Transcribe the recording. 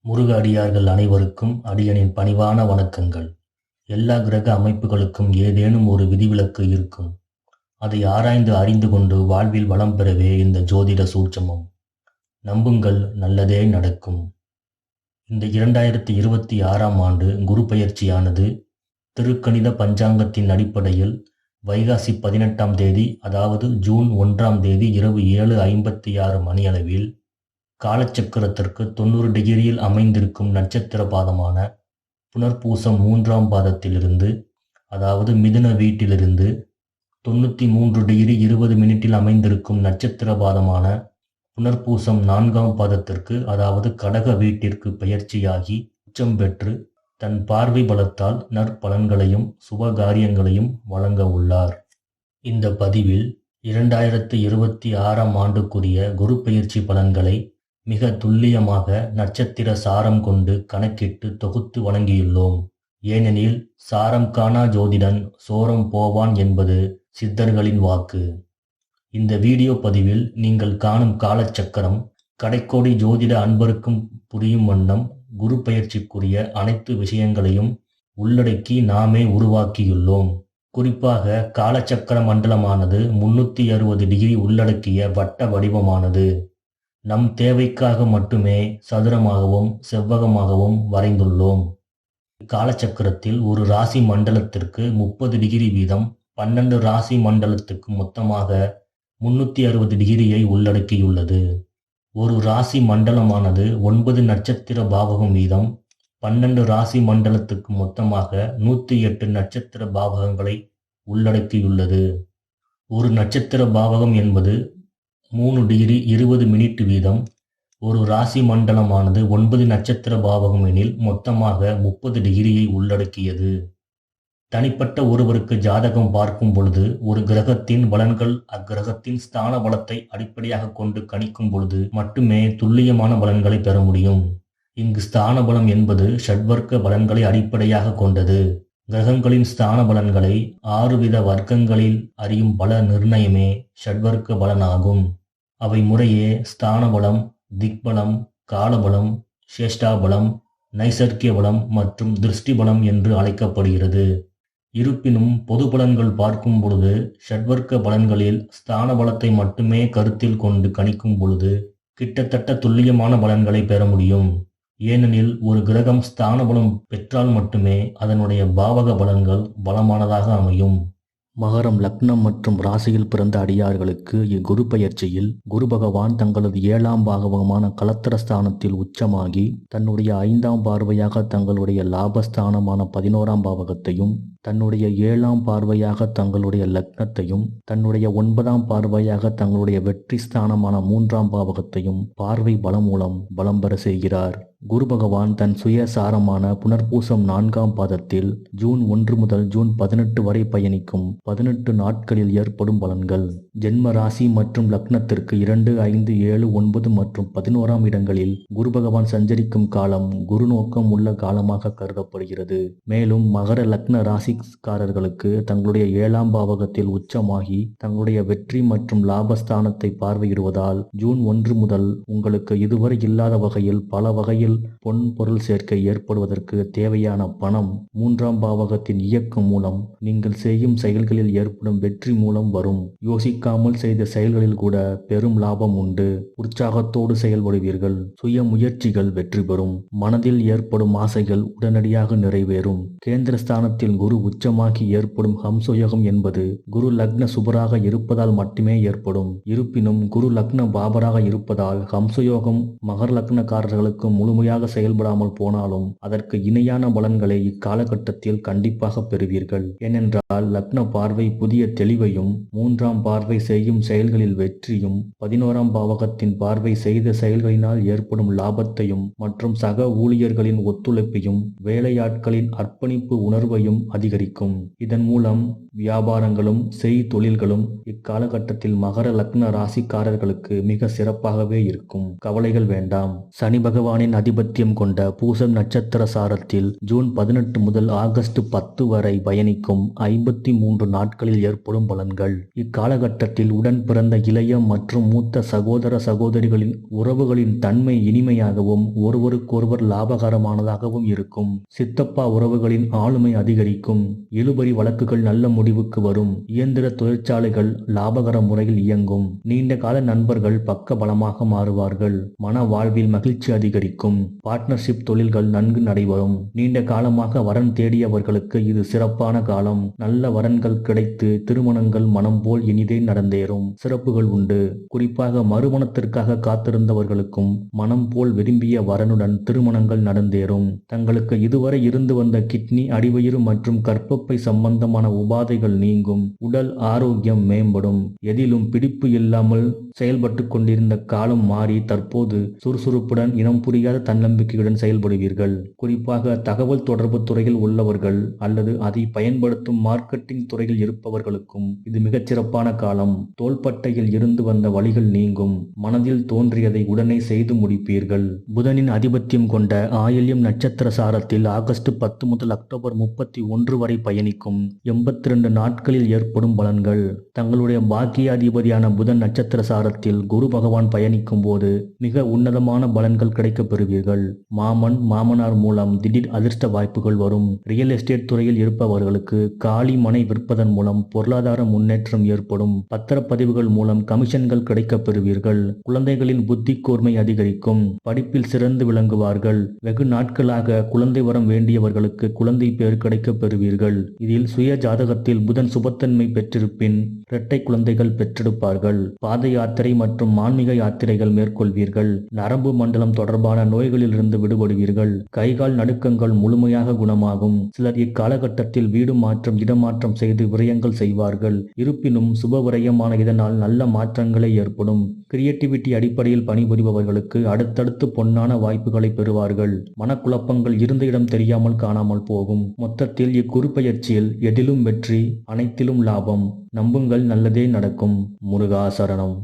முருக அடியார்கள் அனைவருக்கும் அடியனின் பணிவான வணக்கங்கள். எல்லா கிரக அமைப்புகளுக்கும் ஏதேனும் ஒரு விதிவிலக்கு இருக்கும். அதை ஆராய்ந்து அறிந்து கொண்டு வாழ்வில் வளம் பெறவே இந்த ஜோதிட சூட்சமம். நம்புங்கள், நல்லதே நடக்கும். இந்த 2026ஆம் ஆண்டு குரு பெயர்ச்சியானது திருக்கணித பஞ்சாங்கத்தின் அடிப்படையில் வைகாசி 18ஆம் தேதி, அதாவது ஜூன் 1ஆம் தேதி இரவு 7:56 மணியளவில் காலச்சக்கரத்திற்கு 90 டிகிரியில் அமைந்திருக்கும் நட்சத்திர பாதமான புனர்பூசம் 3ஆம் பாதத்திலிருந்து, அதாவது மிதுன வீட்டிலிருந்து 93 டிகிரி 20 மினிட்டில் அமைந்திருக்கும் நட்சத்திர பாதமான புனர்பூசம் 4ஆம் பாதத்திற்கு, அதாவது கடக வீட்டிற்கு பெயர்ச்சியாகி உச்சம் பெற்று தன் பார்வை பலத்தால் நற்பலன்களையும் சுபகாரியங்களையும் வழங்க உள்ளார். இந்த பதிவில் 2026ஆம் ஆண்டுக்குரிய குரு பெயர்ச்சி பலன்களை மிக துல்லியமாக நட்சத்திர சாரம் கொண்டு கணக்கிட்டு தொகுத்து வழங்கியுள்ளோம். ஏனெனில் சாரம் காணா ஜோதிடன் சோரம் போவான் என்பது சித்தர்களின் வாக்கு. இந்த வீடியோ பதிவில் நீங்கள் காணும் காலச்சக்கரம் கடைக்கோடி ஜோதிட அன்பருக்கும் புரியும் வண்ணம் குரு பெயர்ச்சிக்குரிய அனைத்து விஷயங்களையும் உள்ளடக்கி நாமே உருவாக்கியுள்ளோம். குறிப்பாக காலச்சக்கர மண்டலமானது 360 டிகிரி உள்ளடக்கிய வட்ட வடிவமானது. நம் தேவைக்காக மட்டுமே சதுரமாகவும் செவ்வகமாகவும் வரைந்துள்ளோம். காலச்சக்கரத்தில் ஒரு ராசி மண்டலத்திற்கு 30 டிகிரி வீதம் 12 ராசி மண்டலத்துக்கு மொத்தமாக 360 டிகிரியை உள்ளடக்கியுள்ளது. ஒரு ராசி மண்டலமானது 9 நட்சத்திர பாவகம் வீதம் 12 ராசி மண்டலத்துக்கு மொத்தமாக 108 நட்சத்திர பாவகங்களை உள்ளடக்கியுள்ளது. ஒரு நட்சத்திர பாவகம் என்பது 3 டிகிரி 20 மினிட் வீதம். ஒரு ராசி மண்டலமானது 9 நட்சத்திர பாவகம் எனில் மொத்தமாக 30 டிகிரியை உள்ளடக்கியது. தனிப்பட்ட ஒருவருக்கு ஜாதகம் பார்க்கும் பொழுது ஒரு கிரகத்தின் பலன்கள் அக்கிரகத்தின் ஸ்தான பலத்தை அடிப்படையாக கொண்டு கணிக்கும் பொழுது மட்டுமே துல்லியமான பலன்களை பெற முடியும். இங்கு ஸ்தான பலம் என்பது ஷட்வர்க்க பலன்களை அடிப்படையாக கொண்டது. கிரகங்களின் ஸ்தான பலன்களை 6 வித வர்க்கங்களில் அறியும் பல நிர்ணயமே ஷட்வர்க்க பலனாகும். அவை முறையே ஸ்தான பலம், திக்பலம், காலபலம், சேஷ்டாபலம், நைசர்க்கிய பலம் மற்றும் திருஷ்டி பலம் என்று அழைக்கப்படுகிறது. இருப்பினும் பொது பலன்கள் பார்க்கும் பொழுது ஷட்வர்க்க பலன்களில் ஸ்தான பலத்தை மட்டுமே கருத்தில் கொண்டு கணிக்கும் பொழுது கிட்டத்தட்ட துல்லியமான பலன்களை பெற முடியும். ஏனெனில் ஒரு கிரகம் ஸ்தான பலம் பெற்றால் மட்டுமே அதனுடைய பாவக பலன்கள் பலமானதாக அமையும். மகரம், லக்னம் மற்றும் ராசியில் பிறந்த அடியார்களுக்கு இக்குரு பெயர்ச்சியில் குரு பகவான் தங்களது 7ஆம் பாவகமான கலத்திரஸ்தானத்தில் உச்சமாகி தன்னுடைய 5ஆம் பார்வையாக தங்களுடைய லாபஸ்தானமான 11ஆம் பாவகத்தையும், தன்னுடைய 7ஆம் பார்வையாக தங்களுடைய லக்னத்தையும், தன்னுடைய 9ஆம் பார்வையாக தங்களுடைய வெற்றி ஸ்தானமான 3ஆம் பாவகத்தையும் பார்வை பலம் மூலம் பலம் பெற செய்கிறார். குரு பகவான் தன் சுய சாரமான புனர்பூசம் 4ஆம் பாதத்தில் ஜூன் 1 முதல் ஜூன் 18 வரை பயணிக்கும் 18 நாட்களில் ஏற்படும் பலன்கள். ஜென்ம ராசி மற்றும் லக்னத்திற்கு 2, 5, 7, 9 மற்றும் 11ஆம் இடங்களில் குரு பகவான் சஞ்சரிக்கும் காலம் குரு நோக்கம் உள்ள காலமாக கருதப்படுகிறது. மேலும் மகர லக்ன ராசிக்காரர்களுக்கு தங்களுடைய 7ஆம் பாவகத்தில் உச்சமாகி தங்களுடைய வெற்றி மற்றும் லாபஸ்தானத்தை பார்வையிடுவதால் ஜூன் 1 முதல் உங்களுக்கு இதுவரை இல்லாத வகையில் பல வகையில் பொன் பொருள் சேர்க்கை ஏற்படுவதற்கு தேவையான பணம் 3ஆம் பாவகத்தின் இயக்கம் மூலம் நீங்கள் செய்யும் செயல்களில் ஏற்படும் வெற்றி மூலம் வரும். யோசிக்காமல் செய்த செயல்களில் கூட பெரும் லாபம் உண்டு. உற்சாகத்தோடு செயல்படுவீர்கள். சுய முயற்சிகள் வெற்றி பெறும். மனதில் ஏற்படும் ஆசைகள் உடனடியாக நிறைவேறும். கேந்திரஸ்தானத்தில் குரு உச்சமாகி ஏற்படும் ஹம்சயோகம் என்பது குரு லக்ன சுபராக இருப்பதால் மட்டுமே ஏற்படும். இருப்பினும் குரு லக்ன பாபராக இருப்பதால் ஹம்சயோகம் மகர லக்னக்காரர்களுக்கு முழுமையாக செயல்படாமல் போனாலும் அதற்கு இணையான பலன்களை இக்காலகட்டத்தில் கண்டிப்பாக பெறுவீர்கள். ஏனென்றால் லக்ன பார்வை புதிய தெளிவையும், 3ஆம் பார்வை செய்யும் செயல்களில் வெற்றியும், 11ஆம் பாவகத்தின் பார்வை செய்த செயல்களினால் ஏற்படும் லாபத்தையும் மற்றும் சக ஊழியர்களின் ஒத்துழைப்பையும் வேலையாட்களின் அர்ப்பணிப்பு உணர்வையும் அதிகரிக்கும். அதிகரிக்கும். இதன் மூலம் வியாபாரங்களும் தொழில்களும் இக்காலகட்டத்தில் மகர லக்ன ராசிக்காரர்களுக்கு மிக சிறப்பாகவே இருக்கும். கவலைகள் வேண்டாம். சனி பகவானின் ஆதிபத்தியம் கொண்ட பூசம் நட்சத்திர சாரத்தில் ஜூன் 18 முதல் ஆகஸ்ட் 10 வரை பயணிக்கும் 53 நாட்களில் ஏற்படும் பலன்கள். இக்காலகட்டத்தில் உடன் பிறந்த இளைய மற்றும் மூத்த சகோதர சகோதரிகளின் உறவுகளின் தன்மை இனிமையாகவும் ஒருவருக்கொருவர் லாபகரமானதாகவும் இருக்கும். சித்தப்பா உறவுகளின் ஆளுமை அதிகரிக்கும். இழுபறி வழக்குகள் நல்ல முடிவுக்கு வரும். இயந்திர தொழிற்சாலைகள் லாபகர முறையில் இயங்கும். நீண்ட கால நண்பர்கள் பக்க பலமாக மாறுவார்கள். மன வாழ்வில் மகிழ்ச்சி அதிகரிக்கும். பார்ட்னர்ஷிப் தொழில்கள் நன்கு நடைபெறும். நீண்ட காலமாக வரன் தேடியவர்களுக்கு இது சிறப்பான காலம். நல்ல வரன்கள் கிடைத்து திருமணங்கள் மனம் போல் இனிதே நடந்தேறும். சிறப்புகள் உண்டு. குறிப்பாக மறுமணத்திற்காக காத்திருந்தவர்களுக்கும் மனம் போல் விரும்பிய வரனுடன் திருமணங்கள் நடந்தேறும். தங்களுக்கு இதுவரை இருந்து வந்த கிட்னி, அடிவயிறு மற்றும் கர்ப்பப்பை சம்பந்தமான உபாதைகள் நீங்கும். உடல் ஆரோக்கியம் மேம்படும். எதிலும் பிடிப்பு இல்லாமல் செயல்பட்டு கொண்டிருந்த காலம் மாறி தற்போது சுறுசுறுப்புடன் இனம் புரியாத தன்னம்பிக்கையுடன் செயல்படுவீர்கள். குறிப்பாக தகவல் தொடர்பு துறையில் உள்ளவர்கள் அல்லது அதை பயன்படுத்தும் மார்க்கெட்டிங் துறையில் இருப்பவர்களுக்கும் இது மிகச்சிறப்பான காலம். தோள்பட்டையில் இருந்து வந்த வலிகள் நீங்கும். மனதில் தோன்றியதை உடனே செய்து முடிப்பீர்கள். புதனின் ஆதிபத்தியம் கொண்ட ஆயில்யம் நட்சத்திர சாரத்தில் ஆகஸ்ட் 10 முதல் அக்டோபர் 31 வரை பயணிக்கும் 82 நாட்களில் ஏற்படும் பலன்கள். தங்களுடைய பாக்கியாதிபதியான புதன் நட்சத்திர சாரத்தில் குரு பகவான் பயணிக்கும் போது மிக உன்னதமான பலன்கள் கிடைக்கப் பெறுவீர்கள். மாமன், மாமனார் மூலம் திடீர் அதிர்ஷ்ட வாய்ப்புகள் வரும். ரியல் எஸ்டேட் துறையில் இருப்பவர்களுக்கு காலி மனை விற்பதன் மூலம் பொருளாதார முன்னேற்றம் ஏற்படும். பத்திரப்பதிவுகள் மூலம் கமிஷன்கள் கிடைக்கப் பெறுவீர்கள். குழந்தைகளின் புத்தி கூர்மை அதிகரிக்கும். படிப்பில் சிறந்து விளங்குவார்கள். வெகு நாட்களாக குழந்தை வரம் வேண்டியவர்களுக்கு குழந்தை பேர் கிடைக்கப் பெறுவீர்கள். இதில் சுய ஜாதகத்தில் புதன் சுபத்தன்மை பெற்றிருப்பின் இரட்டை குழந்தைகள் பெற்றெடுப்பார்கள். பாத யாத்திரை மற்றும் ஆன்மீக யாத்திரைகள் மேற்கொள்வீர்கள். நரம்பு மண்டலம் தொடர்பான நோய்களிலிருந்து விடுபடுவீர்கள். கைகால் நடுக்கங்கள் முழுமையாக குணமாகும். சிலர் இக்காலகட்டத்தில் வீடு மாற்றம், இடமாற்றம் செய்து விரயங்கள் செய்வார்கள். இருப்பினும் சுப விரயமான இதனால் நல்ல மாற்றங்களே ஏற்படும். கிரியேட்டிவிட்டி அடிப்படையில் பணிபுரிபவர்களுக்கு அடுத்தடுத்து பொன்னான வாய்ப்புகளை பெறுவார்கள். மனக்குழப்பங்கள் இருந்த இடம் தெரியாமல் காணாமல் போகும். மொத்தத்தில் இக்குரு பயிற்சியில் எதிலும் வெற்றி, அனைத்திலும் லாபம். நம்புங்கள், நல்லதே நடக்கும். முருகா சரணம்.